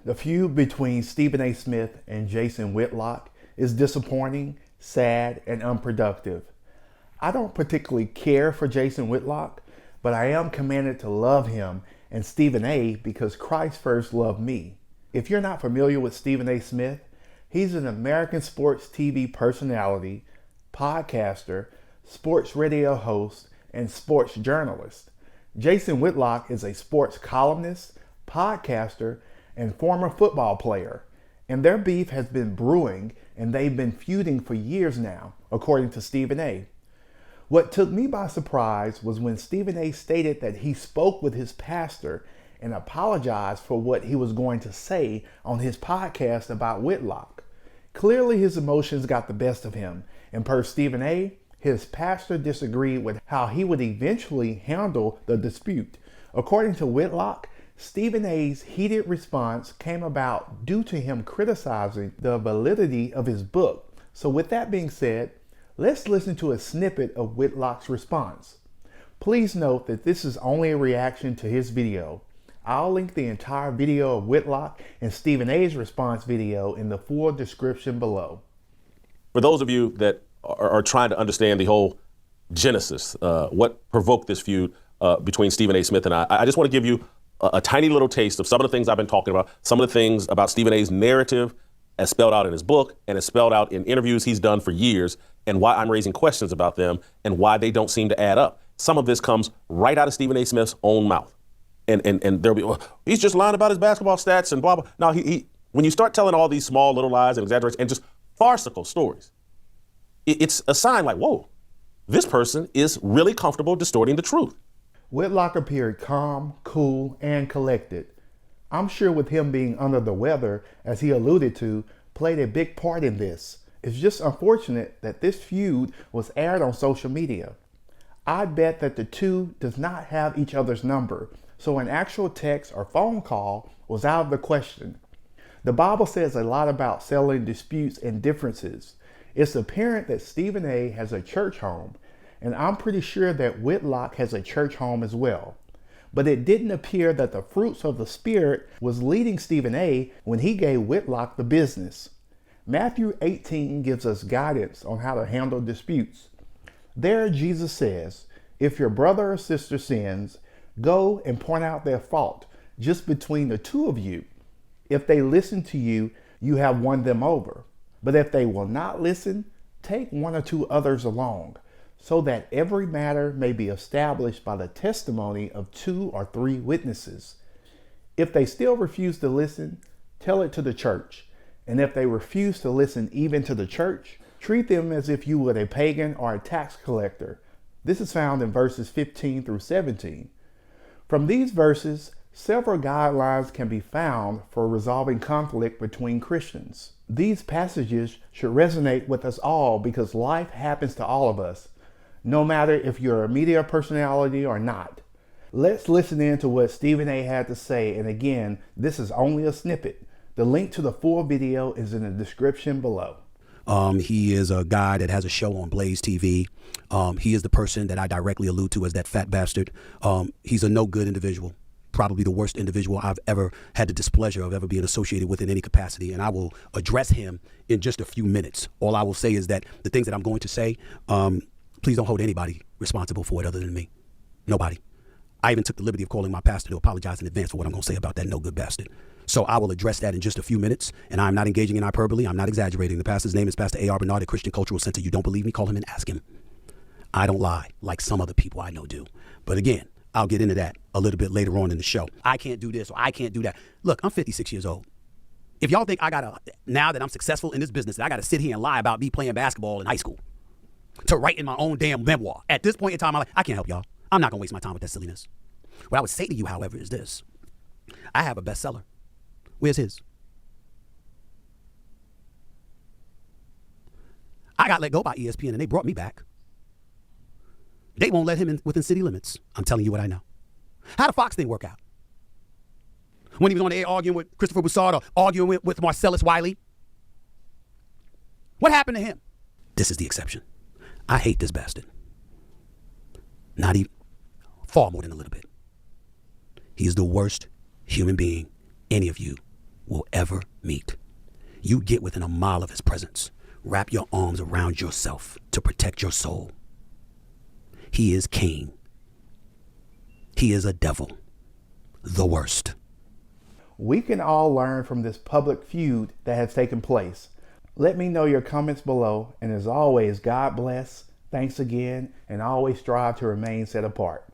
The feud between Stephen A. Smith and Jason Whitlock is disappointing, sad, and unproductive. I don't particularly care for Jason Whitlock, but I am commanded to love him and Stephen A. because Christ first loved me. If you're not familiar with Stephen A. Smith, he's an American sports TV personality, podcaster, sports radio host, and sports journalist. Jason Whitlock is a sports columnist, podcaster, and former football player, and their beef has been brewing and they've been feuding for years now, according to Stephen A. What took me by surprise was when Stephen A. stated that he spoke with his pastor and apologized for what he was going to say on his podcast about Whitlock. Clearly his emotions got the best of him, and per Stephen A., his pastor disagreed with how he would eventually handle the dispute. According to Whitlock, Stephen A.'s heated response came about due to him criticizing the validity of his book. So with that being said, let's listen to a snippet of Whitlock's response. Please note that this is only a reaction to his video. I'll link the entire video of Whitlock and Stephen A.'s response video in the full description below. For those of you that are trying to understand the whole genesis, what provoked this feud between Stephen A. Smith and I just want to give you a tiny little taste of some of the things I've been talking about, some of the things about Stephen A.'s narrative as spelled out in his book and as spelled out in interviews he's done for years, and why I'm raising questions about them and why they don't seem to add up. Some of this comes right out of Stephen A. Smith's own mouth. And there'll be, well, he's just lying about his basketball stats and blah, blah. Now, when you start telling all these small little lies and exaggerations and just farcical stories, it's a sign like, whoa, this person is really comfortable distorting the truth. Whitlock appeared calm, cool, and collected. I'm sure with him being under the weather, as he alluded to, played a big part in this. It's just unfortunate that this feud was aired on social media. I bet that the two does not have each other's number, so an actual text or phone call was out of the question. The Bible says a lot about settling disputes and differences. It's apparent that Stephen A. has a church home, and I'm pretty sure that Whitlock has a church home as well. But it didn't appear that the fruits of the Spirit was leading Stephen A. when he gave Whitlock the business. Matthew 18 gives us guidance on how to handle disputes. There Jesus says, if your brother or sister sins, go and point out their fault just between the two of you. If they listen to you, you have won them over. But if they will not listen, take one or two others along, so that every matter may be established by the testimony of 2 or 3 witnesses. If they still refuse to listen, tell it to the church. And if they refuse to listen even to the church, treat them as if you were a pagan or a tax collector. This is found in verses 15 through 17. From these verses, several guidelines can be found for resolving conflict between Christians. These passages should resonate with us all because life happens to all of us, no matter if you're a media personality or not. Let's listen in to what Stephen A. had to say, and again, this is only a snippet. The link to the full video is in the description below. He is a guy that has a show on Blaze TV. He is the person that I directly allude to as that fat bastard. He's a no good individual, probably the worst individual I've ever had the displeasure of ever being associated with in any capacity. And I will address him in just a few minutes. All I will say is that the things that I'm going to say, please don't hold anybody responsible for it other than me. Nobody. I even took the liberty of calling my pastor to apologize in advance for what I'm going to say about that no good bastard. So I will address that in just a few minutes, and I'm not engaging in hyperbole. I'm not exaggerating. The pastor's name is Pastor A.R. Bernard at Christian Cultural Center. You don't believe me? Call him and ask him. I don't lie like some other people I know do. But again, I'll get into that a little bit later on in the show. I can't do this or I can't do that. Look, I'm 56 years old. If y'all think now that I'm successful in this business, that I got to sit here and lie about me playing basketball in high school to write in my own damn memoir. At this point in time, I can't help y'all. I'm not going to waste my time with that silliness. What I would say to you, however, is this. I have a bestseller. Where's his? I got let go by ESPN and they brought me back. They won't let him in within city limits. I'm telling you what I know. How did Fox thing work out? When he was on the air arguing with Christopher Broussard or arguing with Marcellus Wiley? What happened to him? This is the exception. I hate this bastard. Not even, far more than a little bit. He is the worst human being any of you will ever meet. You get within a mile of his presence. Wrap your arms around yourself to protect your soul. He is Cain. He is a devil. The worst. We can all learn from this public feud that has taken place. Let me know your comments below, and as always, God bless, thanks again, and always strive to remain set apart.